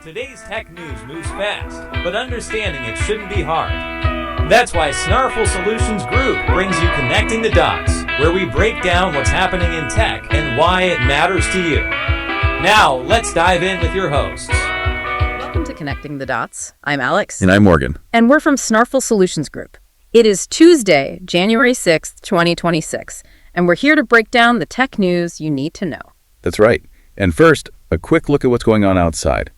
Today's tech news moves fast, but understanding it shouldn't be hard. That's why Snarful Solutions Group brings you Connecting the Dots, where we break down what's happening in tech and why it matters to you. Now, let's dive in with your hosts. Welcome to Connecting the Dots. I'm Alex. And I'm Morgan. And we're from Snarful Solutions Group. It is Tuesday, January 6th, 2026, and we're here to break down the tech news you need to know. That's right. And first, a quick look at what's going on outside.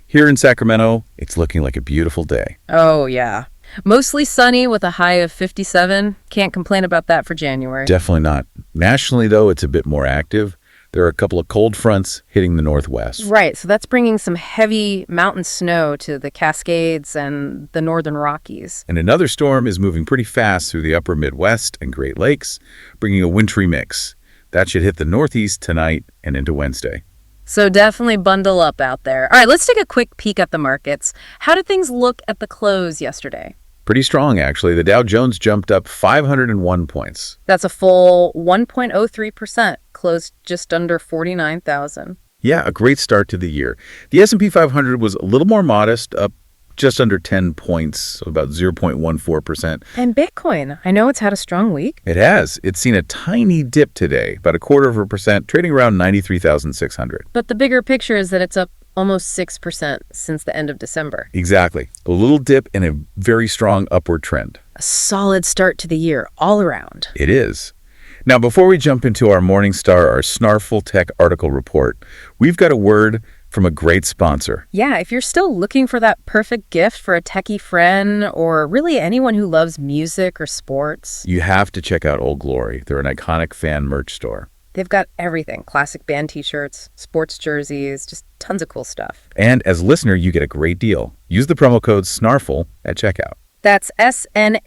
Here in Sacramento, it's looking like a beautiful day. Oh, yeah. Mostly sunny with a high of 57. Can't complain about that for January. Definitely not. Nationally, though, it's a bit more active. There are a couple of cold fronts hitting the northwest. Right, so that's bringing some heavy mountain snow to the Cascades and the northern Rockies. And another storm is moving pretty fast through the upper Midwest and Great Lakes, bringing a wintry mix. That should hit the northeast tonight and into Wednesday. So definitely bundle up out there. All right, let's take a quick peek at the markets. How did things look at the close yesterday? Pretty strong, actually. The Dow Jones jumped up 501 points. That's a full 1.03%, closed just under 49,000. Yeah, a great start to the year. The S&P 500 was a little more modest, up just under 10 points, so about 0.14%. And Bitcoin, I know it's had a strong week. It has. It's seen a tiny dip today, about 0.25%, trading around 93,600. But the bigger picture is that it's up almost 6% since the end of December. Exactly. A little dip and a very strong upward trend. A solid start to the year all around. It is. Now, before we jump into our Morningstar, our Snarful Tech article report, we've got a word from a great sponsor. Yeah, if you're still looking for that perfect gift for a techie friend or really anyone who loves music or sports, You have to check out Old Glory. They're an iconic fan merch store. they've got everything. Classic band t-shirts, sports jerseys, just tons of cool stuff. And as a listener, you get a great deal. Use the promo code SNARFUL at checkout. That's SNARFUL,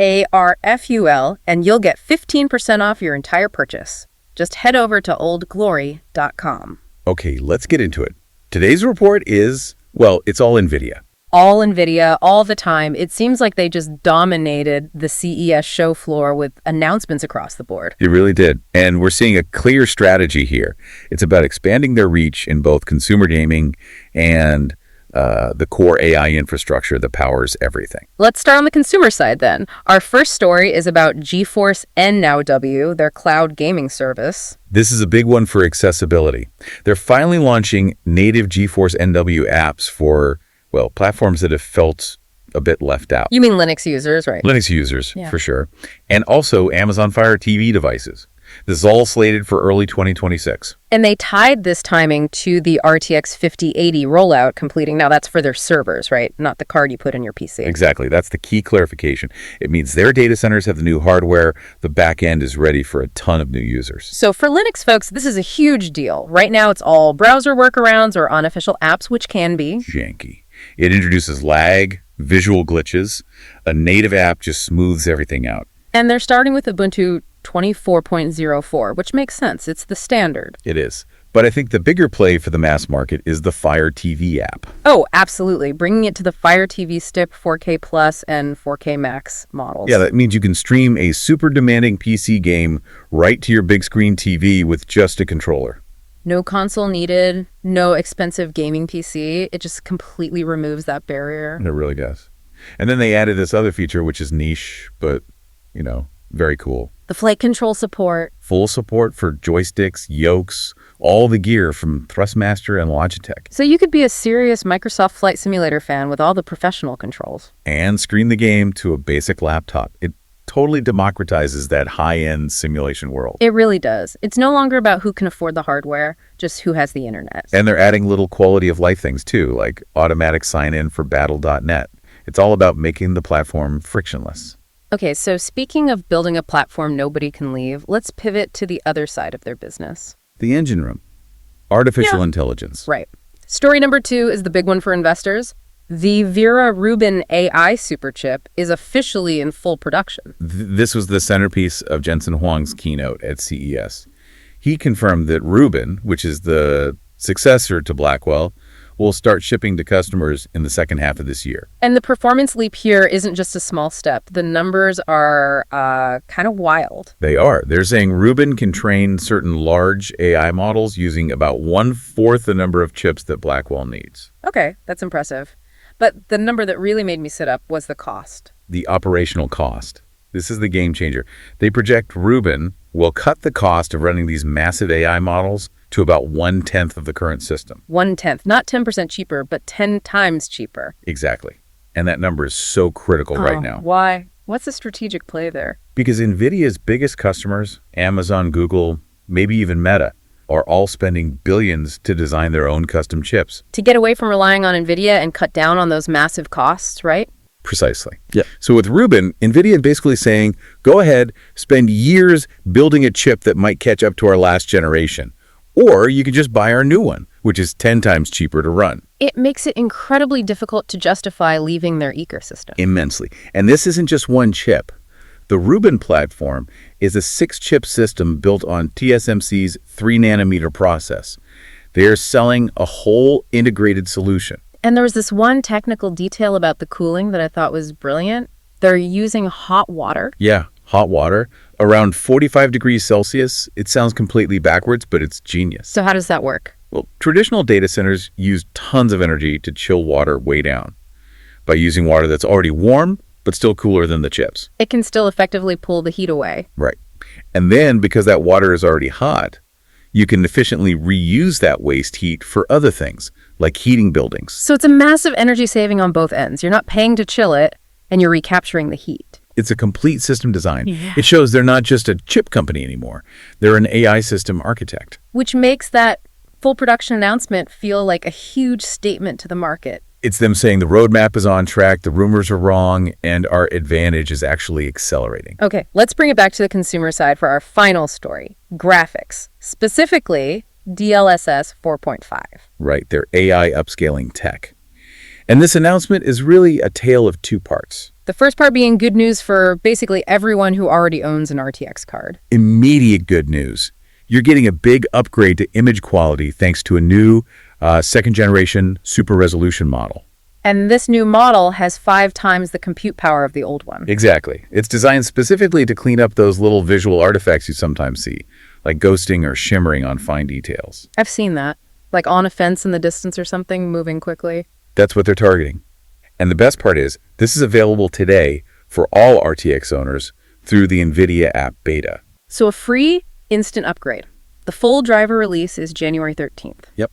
and you'll get 15% off your entire purchase. Just head over to oldglory.com. Okay, let's get into it. Today's report is, well, it's all Nvidia. All Nvidia, all the time. It seems like they just dominated the CES show floor with announcements across the board. It really did. And we're seeing a clear strategy here. It's about expanding their reach in both consumer gaming and the core AI infrastructure that powers everything. Let's start on the consumer side then. Our first story is about GeForce NowW, their cloud gaming service. This is a big one for accessibility. They're finally launching native GeForce NW apps for, well, platforms that have felt a bit left out. You mean Linux users, right? Linux users, Yeah. for sure. And also Amazon Fire TV devices. This is all slated for early 2026. And they tied this timing to the RTX 5080 rollout completing. Now that's for their servers, right? Not the card you put in your PC. Exactly. That's the key clarification. It means their data centers have the new hardware. The back end is ready for a ton of new users. So for Linux folks, this is a huge deal. Right now it's all browser workarounds or unofficial apps, which can be Janky. It introduces lag, visual glitches. A native app just smooths everything out. And they're starting with Ubuntu 24.04, which makes sense. It's the standard. It is. But I think the bigger play for the mass market is the Fire TV app. Oh, absolutely. Bringing it to the Fire TV Stick 4K Plus and 4K Max models. Yeah, that means you can stream a super demanding PC game right to your big screen TV with just a controller. No console needed, no expensive gaming PC. It just completely removes that barrier. It really does. And then they added this other feature, which is niche, but, very cool. The flight control support. Full support for joysticks, yokes, all the gear from Thrustmaster and Logitech. So you could be a serious Microsoft Flight Simulator fan with all the professional controls. And screen the game to a basic laptop. It totally democratizes that high-end simulation world. It really does. It's no longer about who can afford the hardware, just who has the internet. And they're adding little quality of life things too, like automatic sign-in for battle.net. It's all about making the platform frictionless. Okay, so speaking of building a platform nobody can leave, let's pivot to the other side of their business. The engine room. Artificial intelligence. Right. Story number 2 is the big one for investors. The Vera Rubin AI superchip is officially in full production. This was the centerpiece of Jensen Huang's keynote at CES. He confirmed that Rubin, which is the successor to Blackwell, will start shipping to customers in the second half of this year. And the performance leap here isn't just a small step. The numbers are kind of wild. They are. They're saying Rubin can train certain large AI models using about 1/4 the number of chips that Blackwell needs. Okay, that's impressive. But the number that really made me sit up was the cost. The operational cost. This is the game changer. They project Rubin will cut the cost of running these massive AI models to about 1/10 of the current system. 1/10, not 10% cheaper, but 10 times cheaper. Exactly. And that number is so critical right now. Why? What's the strategic play there? Because Nvidia's biggest customers, Amazon, Google, maybe even Meta, are all spending billions to design their own custom chips. To get away from relying on Nvidia and cut down on those massive costs, right? Precisely. Yeah. So with Rubin, Nvidia is basically saying, go ahead, spend years building a chip that might catch up to our last generation. Or you can just buy our new one, which is 10 times cheaper to run. It makes it incredibly difficult to justify leaving their ecosystem. Immensely. And this isn't just one chip. The Rubin platform is a 6-chip system built on TSMC's 3-nanometer process. They're selling a whole integrated solution. And there was this one technical detail about the cooling that I thought was brilliant. They're using hot water. Yeah, hot water. Around 45 degrees Celsius. It sounds completely backwards, but it's genius. So how does that work? Well, traditional data centers use tons of energy to chill water way down by using water that's already warm, but still cooler than the chips. It can still effectively pull the heat away. Right. And then, because that water is already hot, you can efficiently reuse that waste heat for other things, like heating buildings. So it's a massive energy saving on both ends. You're not paying to chill it, and you're recapturing the heat. It's a complete system design. Yeah. It shows they're not just a chip company anymore. They're an AI system architect. Which makes that full production announcement feel like a huge statement to the market. It's them saying the roadmap is on track, the rumors are wrong, and our advantage is actually accelerating. Okay, let's bring it back to the consumer side for our final story. Graphics, specifically DLSS 4.5. Right, their AI upscaling tech. And this announcement is really a tale of two parts. The first part being good news for basically everyone who already owns an RTX card. Immediate good news. You're getting a big upgrade to image quality thanks to a new second-generation super resolution model. And this new model has 5 times the compute power of the old one. Exactly. It's designed specifically to clean up those little visual artifacts you sometimes see, like ghosting or shimmering on fine details. I've seen that, like on a fence in the distance or something, moving quickly. That's what they're targeting. And the best part is, this is available today for all RTX owners through the Nvidia app beta. So a free, instant upgrade. The full driver release is January 13th. Yep.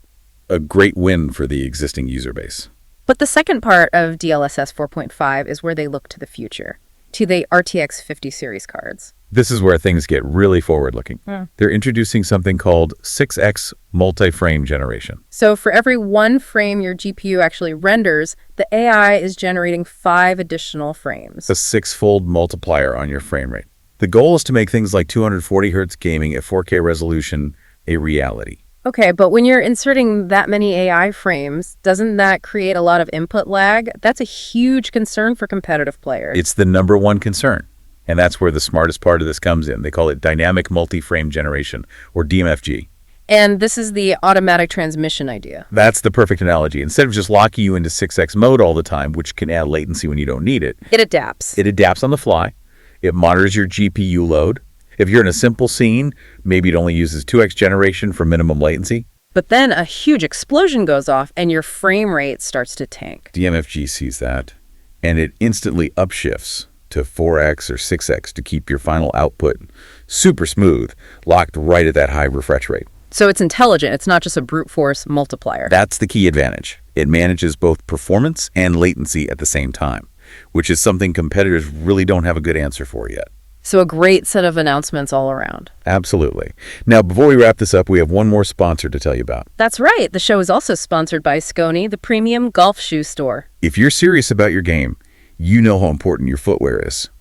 A great win for the existing user base. But the second part of DLSS 4.5 is where they look to the future, to the RTX 50 series cards. This is where things get really forward-looking. They're introducing something called 6x multi-frame generation. So for every 1 frame your GPU actually renders, the AI is generating 5 additional frames. A 6-fold multiplier on your frame rate. The goal is to make things like 240 Hz gaming at 4K resolution a reality. Okay, but when you're inserting that many AI frames, doesn't that create a lot of input lag? That's a huge concern for competitive players. It's the number one concern. And that's where the smartest part of this comes in. They call it dynamic multi-frame generation, or DMFG. And this is the automatic transmission idea. That's the perfect analogy. Instead of just locking you into 6x mode all the time, which can add latency when you don't need it. It adapts. It adapts on the fly. It monitors your GPU load. If you're in a simple scene, maybe it only uses 2x generation for minimum latency. But then a huge explosion goes off and your frame rate starts to tank. DMFG sees that, and it instantly upshifts to 4x or 6x to keep your final output super smooth, locked right at that high refresh rate. So it's intelligent. It's not just a brute force multiplier. That's the key advantage. It manages both performance and latency at the same time, which is something competitors really don't have a good answer for yet. So a great set of announcements all around. Absolutely. Now, before we wrap this up, we have one more sponsor to tell you about. That's right. The show is also sponsored by Skony, the premium golf shoe store. If you're serious about your game, you know how important your footwear is.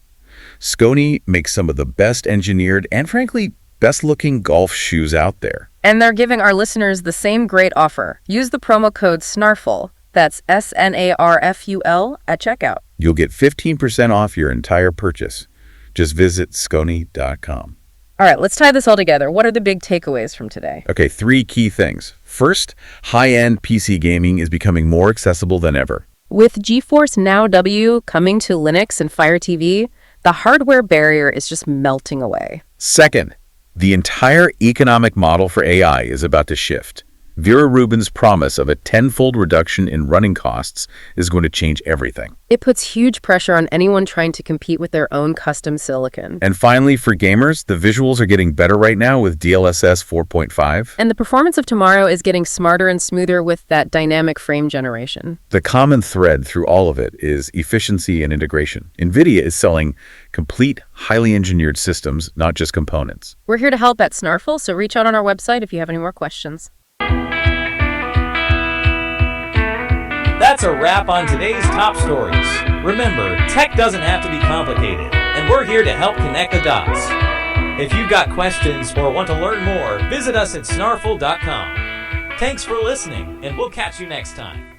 Skony makes some of the best engineered and, frankly, best-looking golf shoes out there. And they're giving our listeners the same great offer. Use the promo code SNARFUL, that's SNARFUL, at checkout. You'll get 15% off your entire purchase. Just visit skony.com. All right, let's tie this all together. What are the big takeaways from today? Okay, 3 key things. First, high-end PC gaming is becoming more accessible than ever. With GeForce Now W coming to Linux and Fire TV, the hardware barrier is just melting away. Second, the entire economic model for AI is about to shift. Vera Rubin's promise of a 10-fold reduction in running costs is going to change everything. It puts huge pressure on anyone trying to compete with their own custom silicon. And finally, for gamers, the visuals are getting better right now with DLSS 4.5. And the performance of tomorrow is getting smarter and smoother with that dynamic frame generation. The common thread through all of it is efficiency and integration. Nvidia is selling complete, highly engineered systems, not just components. We're here to help at Snarful, so reach out on our website if you have any more questions. That's a wrap on today's top stories. Remember, tech doesn't have to be complicated, and we're here to help connect the dots. If you've got questions or want to learn more, visit us at snarful.com. Thanks for listening, and we'll catch you next time.